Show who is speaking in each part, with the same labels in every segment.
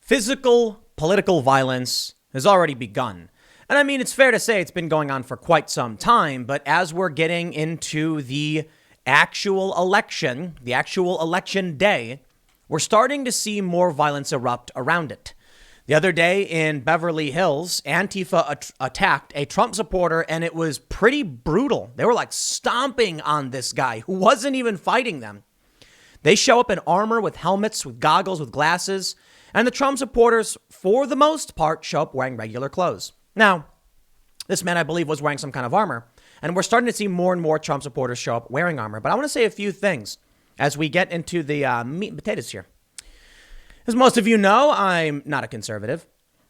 Speaker 1: Physical political violence has already begun. And I mean, it's fair to say it's been going on for quite some time, but as we're getting into the actual election day, we're starting to see more violence erupt around it. The other day in Beverly Hills, Antifa attacked a Trump supporter, and it was pretty brutal. They were like stomping on this guy who wasn't even fighting them. They show up in armor with helmets, with goggles, with glasses, and the Trump supporters, for the most part, show up wearing regular clothes. Now, this man, I believe, was wearing some kind of armor, and we're starting to see more and more Trump supporters show up wearing armor. But I want to say a few things as we get into the meat and potatoes here. As most of you know, I'm not a conservative.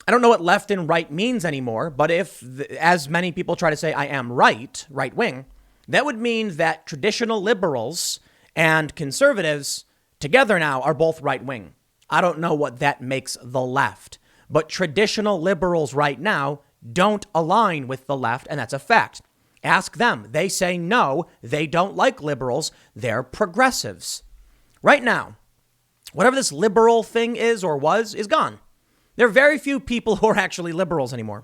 Speaker 1: I don't know what left and right means anymore, but as many people try to say I am right wing, that would mean that traditional liberals and conservatives together now are both right wing. I don't know what that makes the left, but traditional liberals right now don't align with the left, and that's a fact. Ask them. They say no, they don't like liberals. They're progressives. Right now, whatever this liberal thing is or was is gone. There are very few people who are actually liberals anymore.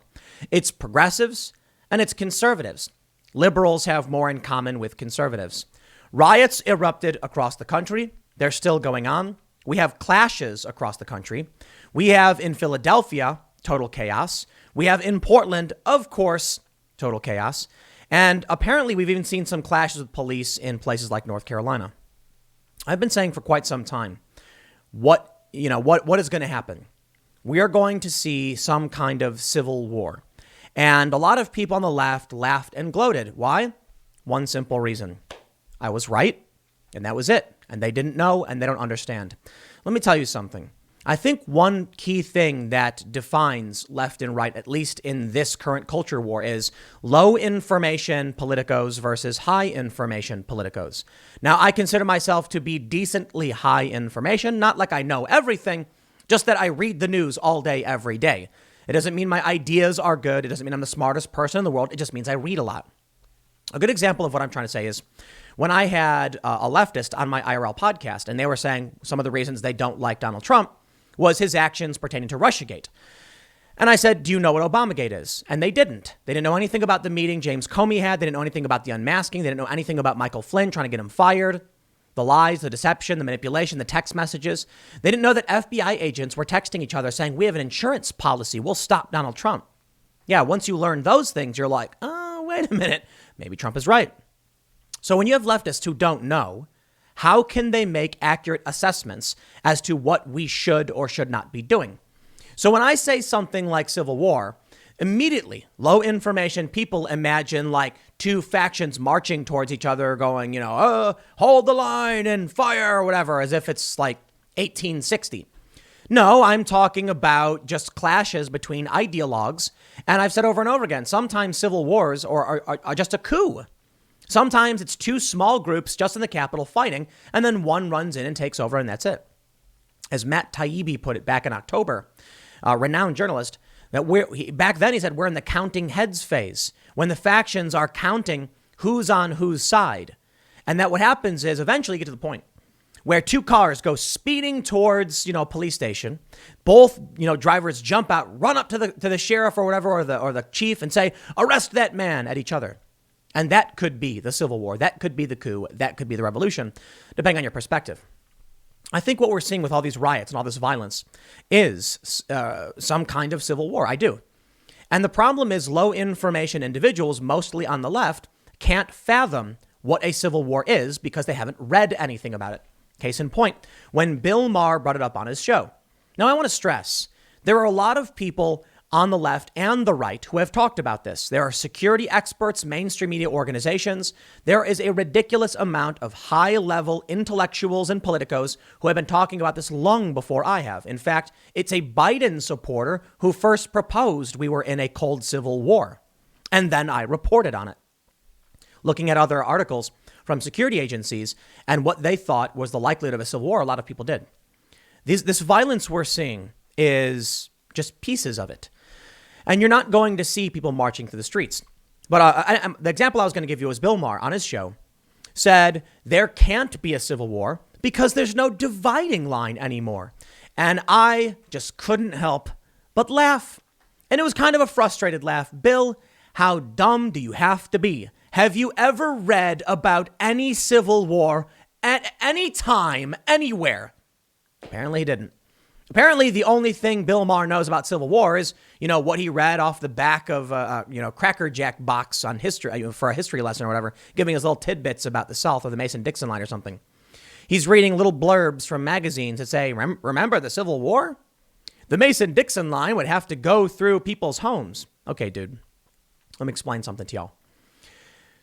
Speaker 1: It's progressives and it's conservatives. Liberals have more in common with conservatives. Riots erupted across the country. They're still going on. We have clashes across the country. We have in Philadelphia, total chaos. We have in Portland, of course, total chaos. And apparently we've even seen some clashes with police in places like North Carolina. I've been saying for quite some time, what is going to happen? We are going to see some kind of civil war. And a lot of people on the left laughed and gloated. Why? One simple reason. I was right, and that was it. And they didn't know, and they don't understand. Let me tell you something. I think one key thing that defines left and right, at least in this current culture war, is low information politicos versus high information politicos. Now, I consider myself to be decently high information, not like I know everything, just that I read the news all day, every day. It doesn't mean my ideas are good. It doesn't mean I'm the smartest person in the world. It just means I read a lot. A good example of what I'm trying to say is when I had a leftist on my IRL podcast, and they were saying some of the reasons they don't like Donald Trump was his actions pertaining to Russiagate. And I said, do you know what Obamagate is? And they didn't. They didn't know anything about the meeting James Comey had. They didn't know anything about the unmasking. They didn't know anything about Michael Flynn trying to get him fired, the lies, the deception, the manipulation, the text messages. They didn't know that FBI agents were texting each other saying, we have an insurance policy. We'll stop Donald Trump. Yeah, once you learn those things, you're like, oh, wait a minute. Maybe Trump is right. So when you have leftists who don't know, how can they make accurate assessments as to what we should or should not be doing? So when I say something like civil war, immediately low information people imagine like two factions marching towards each other going, hold the line and fire or whatever, as if it's like 1860. No, I'm talking about just clashes between ideologues. And I've said over and over again, sometimes civil wars are just a coup. Sometimes it's two small groups just in the Capitol fighting, and then one runs in and takes over, and that's it. As Matt Taibbi put it back in October, a renowned journalist, back then he said, we're in the counting heads phase, when the factions are counting who's on whose side. And that what happens is eventually you get to the point where two cars go speeding towards, a police station. Both, drivers jump out, run up to the sheriff or whatever, or the chief and say, arrest that man at each other. And that could be the civil war. That could be the coup. That could be the revolution, depending on your perspective. I think what we're seeing with all these riots and all this violence is some kind of civil war. I do. And the problem is low information individuals, mostly on the left, can't fathom what a civil war is because they haven't read anything about it. Case in point, when Bill Maher brought it up on his show. Now, I want to stress, there are a lot of people on the left and the right who have talked about this. There are security experts, mainstream media organizations. There is a ridiculous amount of high-level intellectuals and politicos who have been talking about this long before I have. In fact, it's a Biden supporter who first proposed we were in a cold civil war. And then I reported on it. Looking at other articles from security agencies and what they thought was the likelihood of a civil war, a lot of people did. This violence we're seeing is just pieces of it. And you're not going to see people marching through the streets. But the example I was going to give you was Bill Maher on his show said there can't be a civil war because there's no dividing line anymore. And I just couldn't help but laugh. And it was kind of a frustrated laugh. Bill, how dumb do you have to be? Have you ever read about any civil war at any time, anywhere? Apparently he didn't. Apparently the only thing Bill Maher knows about Civil War is, what he read off the back of, Cracker Jack box on history, for a history lesson or whatever, giving us little tidbits about the South or the Mason-Dixon line or something. He's reading little blurbs from magazines that say, remember the Civil War? The Mason-Dixon line would have to go through people's homes. Okay, dude, let me explain something to y'all.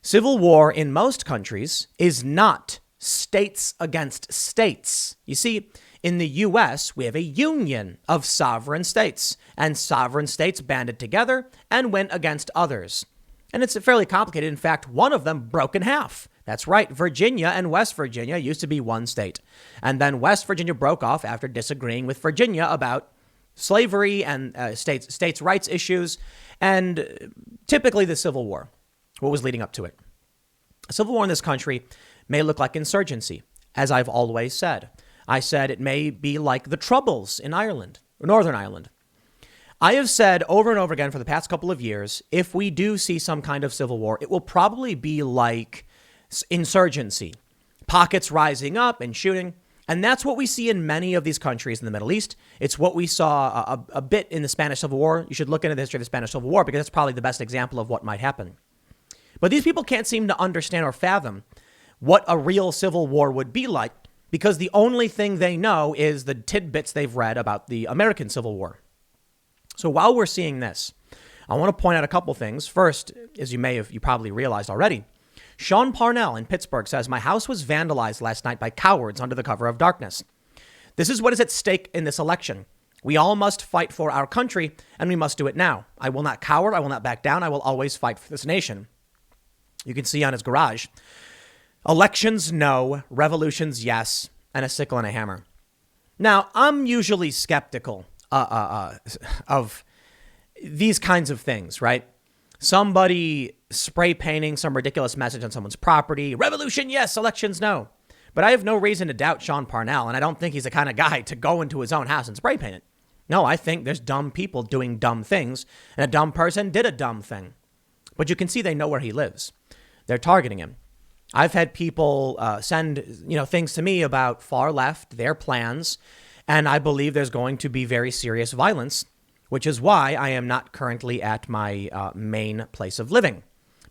Speaker 1: Civil war in most countries is not states against states. You see, in the U.S., we have a union of sovereign states, and sovereign states banded together and went against others. And it's fairly complicated. In fact, one of them broke in half. That's right. Virginia and West Virginia used to be one state. And then West Virginia broke off after disagreeing with Virginia about slavery and states' rights issues, and typically the Civil War, what was leading up to it. A civil war in this country may look like insurgency, as I've always said. I said it may be like the Troubles in Ireland, or Northern Ireland. I have said over and over again for the past couple of years, if we do see some kind of civil war, it will probably be like insurgency, pockets rising up and shooting. And that's what we see in many of these countries in the Middle East. It's what we saw a bit in the Spanish Civil War. You should look into the history of the Spanish Civil War because that's probably the best example of what might happen. But these people can't seem to understand or fathom what a real civil war would be like because the only thing they know is the tidbits they've read about the American Civil War. So while we're seeing this, I want to point out a couple things. First, as you probably realized already, Sean Parnell in Pittsburgh says, my house was vandalized last night by cowards under the cover of darkness. This is what is at stake in this election. We all must fight for our country, and we must do it now. I will not cower. I will not back down. I will always fight for this nation. You can see on his garage, elections, no, revolutions, yes, and a sickle and a hammer. Now, I'm usually skeptical of these kinds of things, right? Somebody spray painting some ridiculous message on someone's property. Revolution, yes. Elections, no. But I have no reason to doubt Sean Parnell, and I don't think he's the kind of guy to go into his own house and spray paint it. No, I think there's dumb people doing dumb things, and a dumb person did a dumb thing. But you can see they know where he lives. They're targeting him. I've had people send things to me about far left, their plans, and I believe there's going to be very serious violence, which is why I am not currently at my main place of living.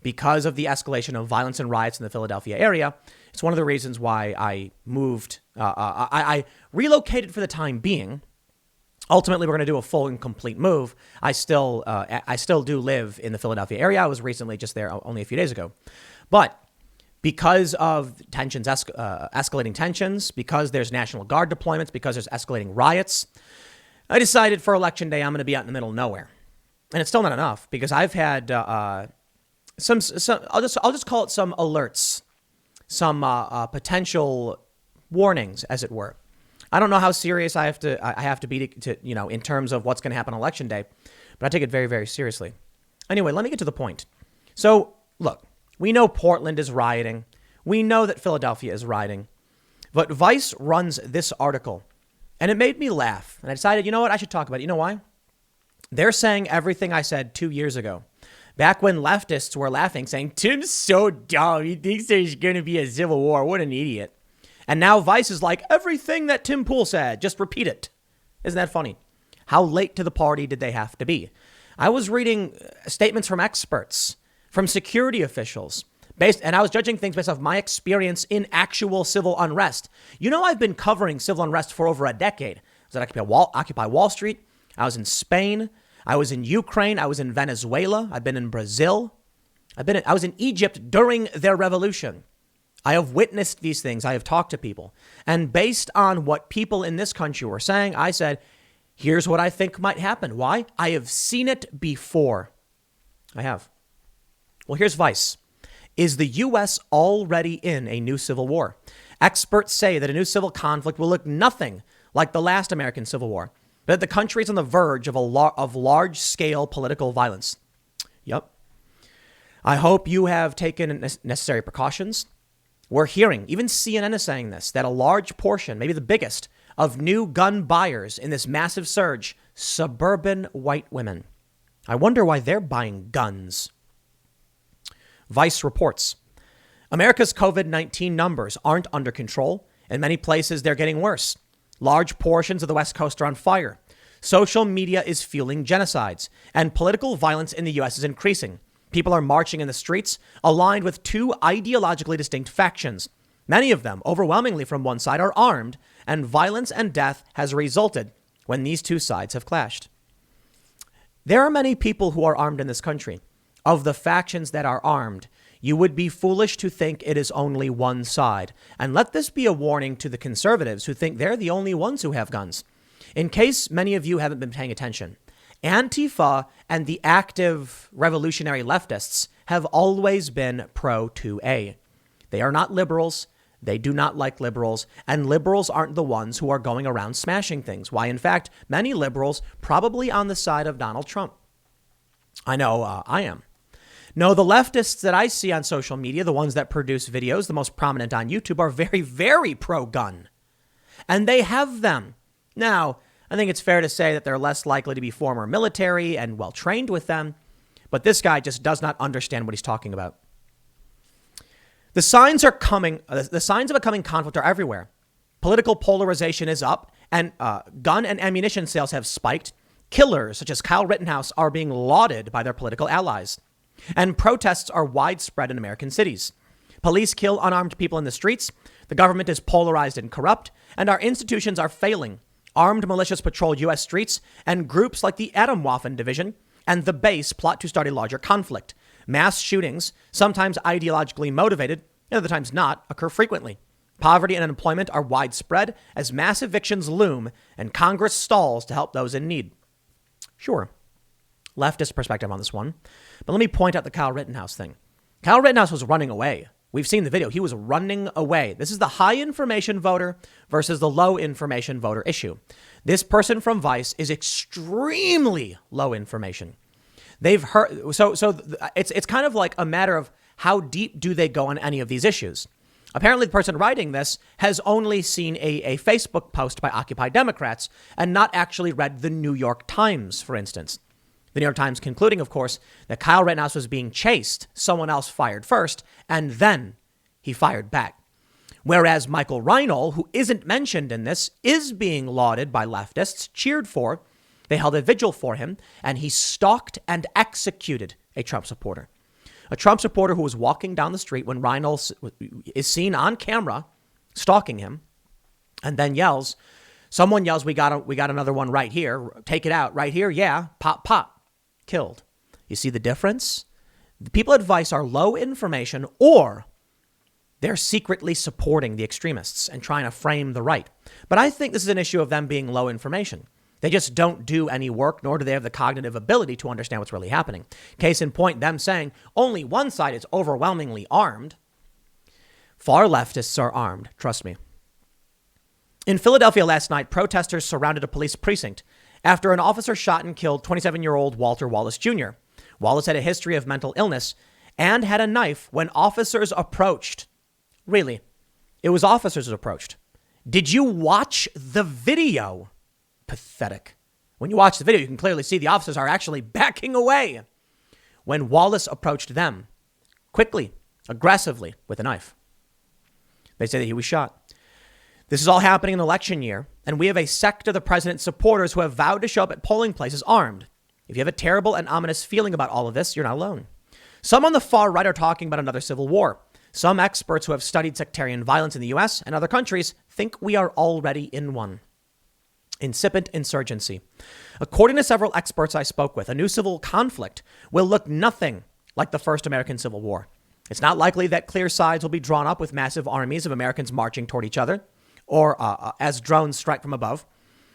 Speaker 1: Because of the escalation of violence and riots in the Philadelphia area, it's one of the reasons why I moved. I relocated for the time being. Ultimately, we're going to do a full and complete move. I still do live in the Philadelphia area. I was recently just there only a few days ago. But because of tensions, escalating tensions, because there's National Guard deployments, because there's escalating riots, I decided for Election Day I'm going to be out in the middle of nowhere. And it's still not enough because I've had some I'll just call it some alerts, some potential warnings, as it were. I don't know how serious I have to be to in terms of what's going to happen on Election Day, but I take it very, very seriously. Anyway, let me get to the point. So, look, we know Portland is rioting. We know that Philadelphia is rioting. But Vice runs this article, and it made me laugh. And I decided, you know what, I should talk about it. You know why? They're saying everything I said 2 years ago, back when leftists were laughing, saying, Tim's so dumb. He thinks there's going to be a civil war. What an idiot. And now Vice is like, everything that Tim Pool said, just repeat it. Isn't that funny? How late to the party did they have to be? I was reading statements from experts, from security officials, and I was judging things based off my experience in actual civil unrest. You know, I've been covering civil unrest for over a decade. I was at Occupy Wall Street. I was in Spain. I was in Ukraine. I was in Venezuela. I've been in Brazil. I was in Egypt during their revolution. I have witnessed these things. I have talked to people. And based on what people in this country were saying, I said, here's what I think might happen. Why? I have seen it before. I have. Well, here's Vice. Is the U.S. already in a new civil war? Experts say that a new civil conflict will look nothing like the last American Civil War, but that the country is on the verge of large-scale political violence. Yep. I hope you have taken necessary precautions. We're hearing, even CNN is saying this, that a large portion, maybe the biggest, of new gun buyers in this massive surge, suburban white women. I wonder why they're buying guns. Vice reports, America's COVID-19 numbers aren't under control. In many places, they're getting worse. Large portions of the West Coast are on fire. Social media is fueling genocides, and political violence in the U.S. is increasing. People are marching in the streets, aligned with two ideologically distinct factions. Many of them, overwhelmingly from one side, are armed, and violence and death has resulted when these two sides have clashed. There are many people who are armed in this country. Of the factions that are armed, you would be foolish to think it is only one side. And let this be a warning to the conservatives who think they're the only ones who have guns. In case many of you haven't been paying attention, Antifa and the active revolutionary leftists have always been pro-2A. They are not liberals. They do not like liberals. And liberals aren't the ones who are going around smashing things. Why, in fact, many liberals probably on the side of Donald Trump. I know I am. No, the leftists that I see on social media, the ones that produce videos, the most prominent on YouTube, are very, very pro-gun. And they have them. Now, I think it's fair to say that they're less likely to be former military and well-trained with them. But this guy just does not understand what he's talking about. The signs are coming. The signs of a coming conflict are everywhere. Political polarization is up, and gun and ammunition sales have spiked. Killers, such as Kyle Rittenhouse, are being lauded by their political allies. And protests are widespread in American cities. Police kill unarmed people in the streets. The government is polarized and corrupt, and our institutions are failing. Armed militias patrol U.S. streets, and groups like the Atomwaffen Division and the Base plot to start a larger conflict. Mass shootings, sometimes ideologically motivated, and other times not, occur frequently. Poverty and unemployment are widespread as mass evictions loom, and Congress stalls to help those in need. Sure, leftist perspective on this one. But let me point out the Kyle Rittenhouse thing. Kyle Rittenhouse was running away. We've seen the video. He was running away. This is the high information voter versus the low information voter issue. This person from Vice is extremely low information. They've heard. So it's kind of like a matter of how deep do they go on any of these issues. Apparently, the person writing this has only seen a Facebook post by Occupy Democrats and not actually read the New York Times, for instance. The New York Times concluding, of course, that Kyle Rittenhouse was being chased. Someone else fired first, and then he fired back. Whereas Michael Reinl, who isn't mentioned in this, is being lauded by leftists, cheered for. They held a vigil for him, and he stalked and executed a Trump supporter. A Trump supporter who was walking down the street when Reinl is seen on camera stalking him, and then someone yells, we got another one right here. Take it out right here. Yeah. Pop, pop. Killed. You see the difference? The people at Vice are low information, or they're secretly supporting the extremists and trying to frame the right. But I think this is an issue of them being low information. They just don't do any work, nor do they have the cognitive ability to understand what's really happening. Case in point, them saying only one side is overwhelmingly armed. Far leftists are armed. Trust me. In Philadelphia last night, protesters surrounded a police precinct after an officer shot and killed 27-year-old Walter Wallace Jr. Wallace had a history of mental illness and had a knife when officers approached. Really, it was officers who approached. Did you watch the video? Pathetic. When you watch the video, you can clearly see the officers are actually backing away when Wallace approached them quickly, aggressively with a knife. They say that he was shot. This is all happening in an election year, and we have a sect of the president's supporters who have vowed to show up at polling places armed. If you have a terrible and ominous feeling about all of this, you're not alone. Some on the far right are talking about another civil war. Some experts who have studied sectarian violence in the U.S. and other countries think we are already in one. Incipient insurgency. According to several experts I spoke with, a new civil conflict will look nothing like the first American Civil War. It's not likely that clear sides will be drawn up with massive armies of Americans marching toward each other, or as drones strike from above.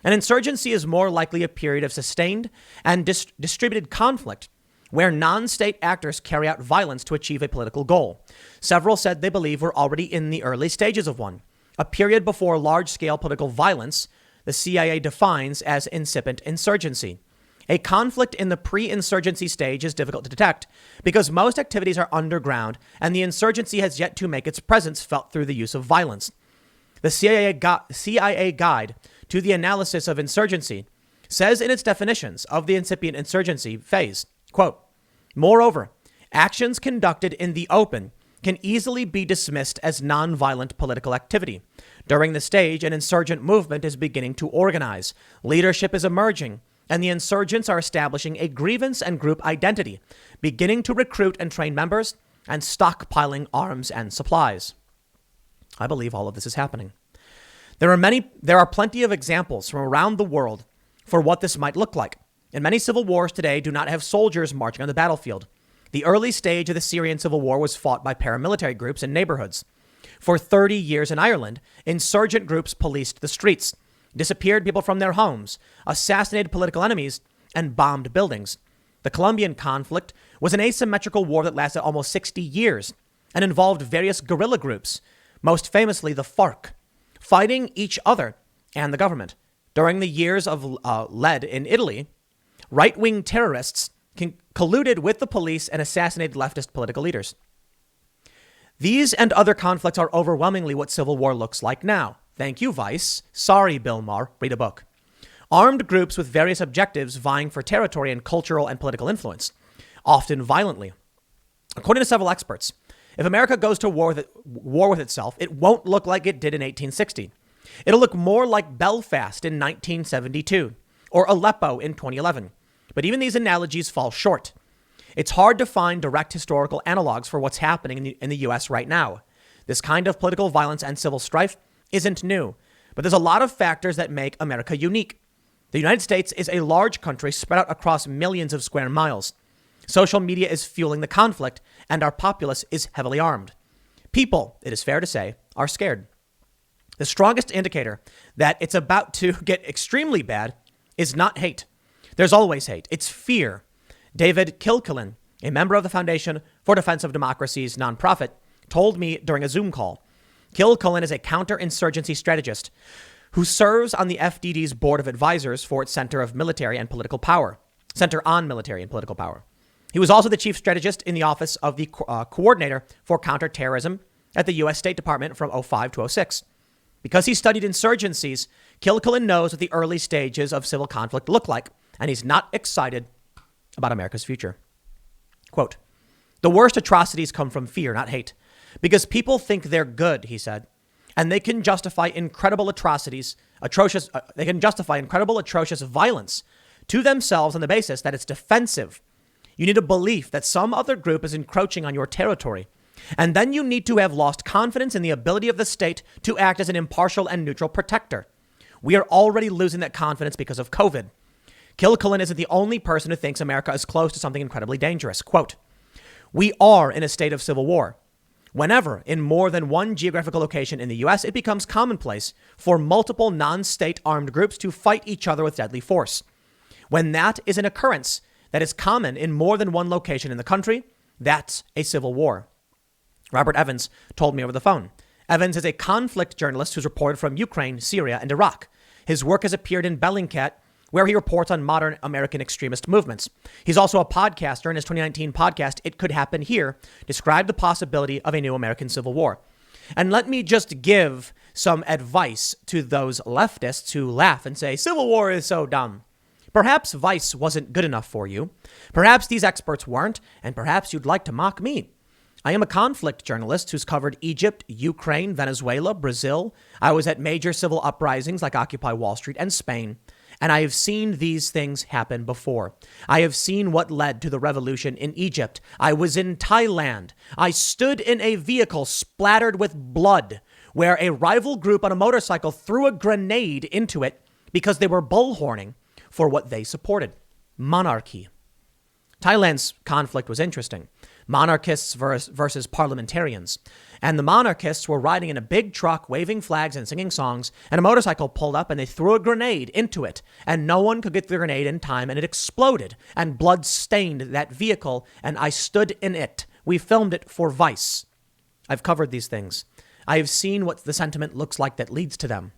Speaker 1: An insurgency is more likely a period of sustained and distributed conflict where non-state actors carry out violence to achieve a political goal. Several said they believe we're already in the early stages of one, a period before large-scale political violence the CIA defines as incipient insurgency. A conflict in the pre-insurgency stage is difficult to detect because most activities are underground and the insurgency has yet to make its presence felt through the use of violence. The CIA Guide to the analysis of insurgency, says in its definitions of the incipient insurgency phase, quote, moreover, actions conducted in the open can easily be dismissed as nonviolent political activity. During the stage, an insurgent movement is beginning to organize. Leadership is emerging, and the insurgents are establishing a grievance and group identity, beginning to recruit and train members, and stockpiling arms and supplies. I believe all of this is happening. There are plenty of examples from around the world for what this might look like. And many civil wars today do not have soldiers marching on the battlefield. The early stage of the Syrian civil war was fought by paramilitary groups in neighborhoods. For 30 years in Ireland, insurgent groups policed the streets, disappeared people from their homes, assassinated political enemies, and bombed buildings. The Colombian conflict was an asymmetrical war that lasted almost 60 years and involved various guerrilla groups, most famously the FARC, fighting each other and the government. During the years of lead in Italy, right-wing terrorists colluded with the police and assassinated leftist political leaders. These and other conflicts are overwhelmingly what civil war looks like now. Thank you, Vice. Sorry, Bill Maher. Read a book. Armed groups with various objectives vying for territory and cultural and political influence, often violently. According to several experts, if America goes to war with itself, it won't look like it did in 1860. It'll look more like Belfast in 1972 or Aleppo in 2011. But even these analogies fall short. It's hard to find direct historical analogs for what's happening in the U.S. right now. This kind of political violence and civil strife isn't new, but there's a lot of factors that make America unique. The United States is a large country spread out across millions of square miles. Social media is fueling the conflict, and our populace is heavily armed. People, it is fair to say, are scared. The strongest indicator that it's about to get extremely bad is not hate. There's always hate. It's fear. David Kilcullen, a member of the Foundation for Defense of Democracy's nonprofit, told me during a Zoom call. Kilcullen is a counterinsurgency strategist who serves on the FDD's board of advisors for its Center on Military and Political Power. He was also the chief strategist in the office of the coordinator for counterterrorism at the U.S. State Department from 2005 to 2006. Because he studied insurgencies, Kilcullen knows what the early stages of civil conflict look like, and he's not excited about America's future. Quote, the worst atrocities come from fear, not hate, because people think they're good, he said, and they can justify incredible atrocious violence to themselves on the basis that it's defensive. You need a belief that some other group is encroaching on your territory. And then you need to have lost confidence in the ability of the state to act as an impartial and neutral protector. We are already losing that confidence because of COVID. Kilcullen isn't the only person who thinks America is close to something incredibly dangerous. Quote, we are in a state of civil war. Whenever, in more than one geographical location in the U.S., it becomes commonplace for multiple non-state armed groups to fight each other with deadly force. When that is an occurrence that is common in more than one location in the country, that's a civil war. Robert Evans told me over the phone. Evans is a conflict journalist who's reported from Ukraine, Syria, and Iraq. His work has appeared in Bellingcat, where he reports on modern American extremist movements. He's also a podcaster, and his 2019 podcast, It Could Happen Here, described the possibility of a new American Civil War. And let me just give some advice to those leftists who laugh and say, Civil War is so dumb. Perhaps Vice wasn't good enough for you. Perhaps these experts weren't, and perhaps you'd like to mock me. I am a conflict journalist who's covered Egypt, Ukraine, Venezuela, Brazil. I was at major civil uprisings like Occupy Wall Street and Spain. And I have seen these things happen before. I have seen what led to the revolution in Egypt. I was in Thailand. I stood in a vehicle splattered with blood where a rival group on a motorcycle threw a grenade into it because they were bullhorning for what they supported. Monarchy. Thailand's conflict was interesting. Monarchists versus parliamentarians. And the monarchists were riding in a big truck, waving flags and singing songs, and a motorcycle pulled up and they threw a grenade into it. And no one could get the grenade in time, and it exploded, and blood stained that vehicle, and I stood in it. We filmed it for Vice. I've covered these things. I have seen what the sentiment looks like that leads to them.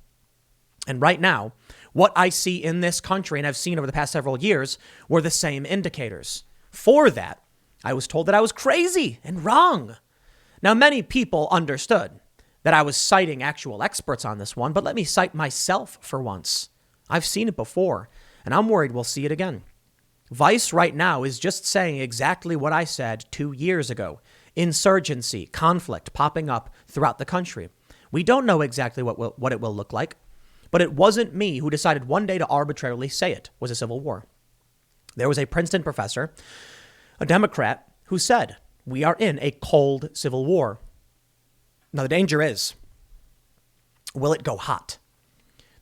Speaker 1: And right now, what I see in this country, and I've seen over the past several years, were the same indicators. For that, I was told that I was crazy and wrong. Now, many people understood that I was citing actual experts on this one, but let me cite myself for once. I've seen it before, and I'm worried we'll see it again. Vice right now is just saying exactly what I said 2 years ago. Insurgency, conflict popping up throughout the country. We don't know exactly what it will look like, but it wasn't me who decided one day to arbitrarily say it was a civil war. There was a Princeton professor, a Democrat, who said, we are in a cold civil war. Now, the danger is, will it go hot?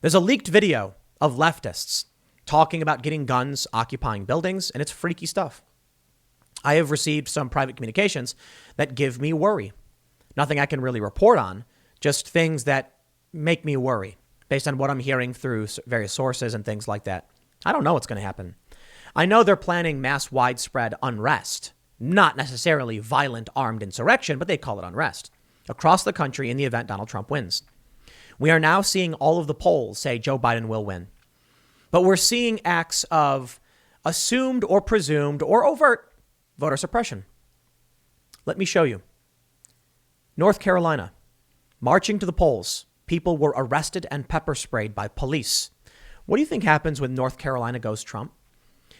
Speaker 1: There's a leaked video of leftists talking about getting guns, occupying buildings, and it's freaky stuff. I have received some private communications that give me worry. Nothing I can really report on, just things that make me worry based on what I'm hearing through various sources and things like that. I don't know what's going to happen. I know they're planning mass widespread unrest, not necessarily violent armed insurrection, but they call it unrest across the country in the event Donald Trump wins. We are now seeing all of the polls say Joe Biden will win. But we're seeing acts of assumed or presumed or overt voter suppression. Let me show you. North Carolina, marching to the polls, people were arrested and pepper sprayed by police. What do you think happens when North Carolina goes Trump?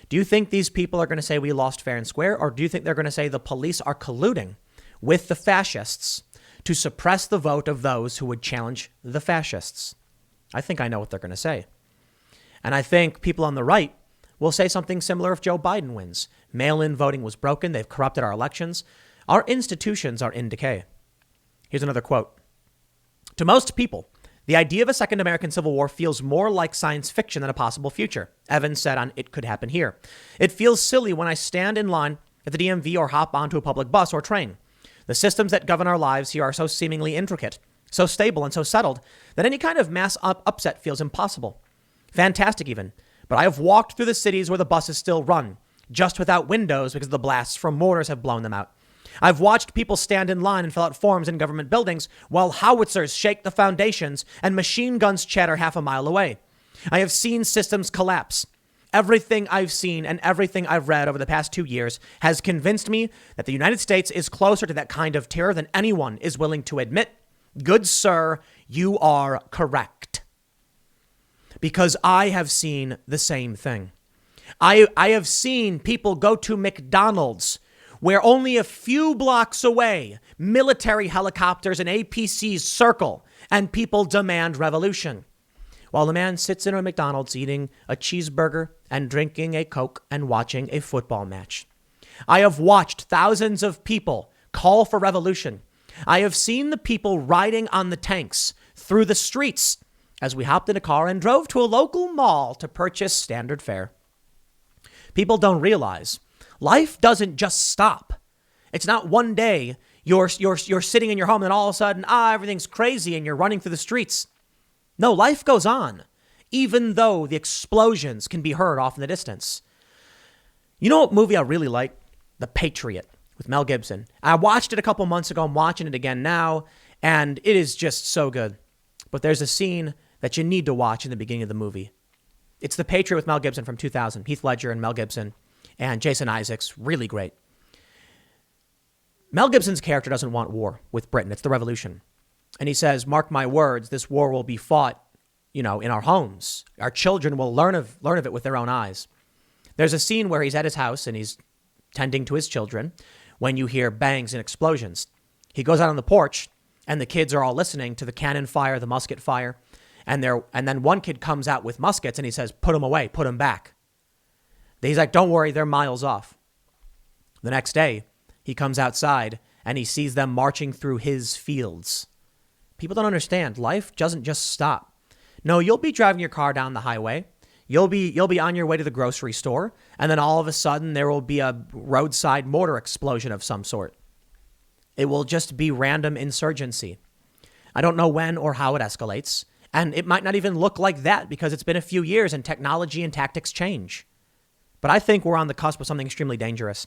Speaker 1: Do you think these people are going to say we lost fair and square, or do you think they're going to say the police are colluding with the fascists to suppress the vote of those who would challenge the fascists? I think I know what they're going to say. And I think people on the right will say something similar if Joe Biden wins. Mail-in voting was broken. They've corrupted our elections. Our institutions are in decay. Here's another quote. To most people, the idea of a second American Civil War feels more like science fiction than a possible future, Evans said on It Could Happen Here. It feels silly when I stand in line at the DMV or hop onto a public bus or train. The systems that govern our lives here are so seemingly intricate, so stable and so settled that any kind of mass upset feels impossible. Fantastic even. But I have walked through the cities where the buses still run, just without windows because the blasts from mortars have blown them out. I've watched people stand in line and fill out forms in government buildings while howitzers shake the foundations and machine guns chatter half a mile away. I have seen systems collapse. Everything I've seen and everything I've read over the past 2 years has convinced me that the United States is closer to that kind of terror than anyone is willing to admit. Good sir, you are correct. Because I have seen the same thing. I have seen people go to McDonald's where only a few blocks away, military helicopters and APCs circle and people demand revolution. While the man sits in a McDonald's eating a cheeseburger and drinking a Coke and watching a football match. I have watched thousands of people call for revolution. I have seen the people riding on the tanks through the streets as we hopped in a car and drove to a local mall to purchase standard fare. People don't realize life doesn't just stop. It's not one day you're sitting in your home and all of a sudden, everything's crazy and you're running through the streets. No, life goes on, even though the explosions can be heard off in the distance. You know what movie I really like? The Patriot with Mel Gibson. I watched it a couple months ago. I'm watching it again now, and it is just so good. But there's a scene that you need to watch in the beginning of the movie. It's The Patriot with Mel Gibson from 2000. Heath Ledger and Mel Gibson and Jason Isaacs. Really great. Mel Gibson's character doesn't want war with Britain. It's the revolution. And he says, mark my words, this war will be fought, in our homes. Our children will learn of it with their own eyes. There's a scene where he's at his house and he's tending to his children when you hear bangs and explosions. He goes out on the porch and the kids are all listening to the cannon fire, the musket fire. And then one kid comes out with muskets and he says, put them away, put them back. He's like, don't worry, they're miles off. The next day, he comes outside and he sees them marching through his fields. People don't understand. Life doesn't just stop. No, you'll be driving your car down the highway. You'll be on your way to the grocery store. And then all of a sudden there will be a roadside mortar explosion of some sort. It will just be random insurgency. I don't know when or how it escalates. And it might not even look like that because it's been a few years and technology and tactics change. But I think we're on the cusp of something extremely dangerous.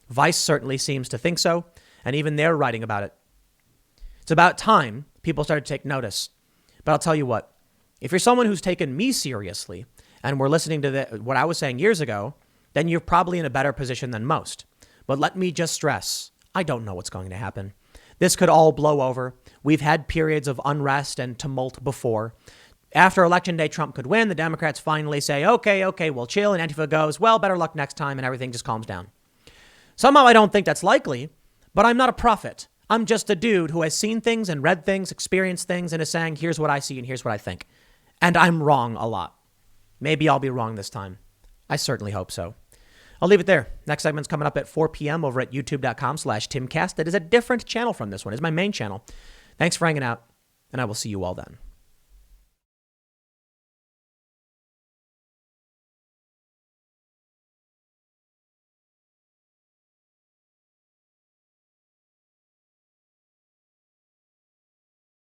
Speaker 1: Vice certainly seems to think so. And even they're writing about it. It's about time people started to take notice. But I'll tell you what, if you're someone who's taken me seriously and were listening to what I was saying years ago, then you're probably in a better position than most. But let me just stress, I don't know what's going to happen. This could all blow over. We've had periods of unrest and tumult before. After Election Day, Trump could win. The Democrats finally say, okay, we'll chill. And Antifa goes, well, better luck next time. And everything just calms down. Somehow I don't think that's likely, but I'm not a prophet. I'm just a dude who has seen things and read things, experienced things, and is saying, here's what I see and here's what I think. And I'm wrong a lot. Maybe I'll be wrong this time. I certainly hope so. I'll leave it there. Next segment's coming up at 4 p.m. over at youtube.com/timcast. That is a different channel from this one. It's my main channel. Thanks for hanging out, and I will see you all then.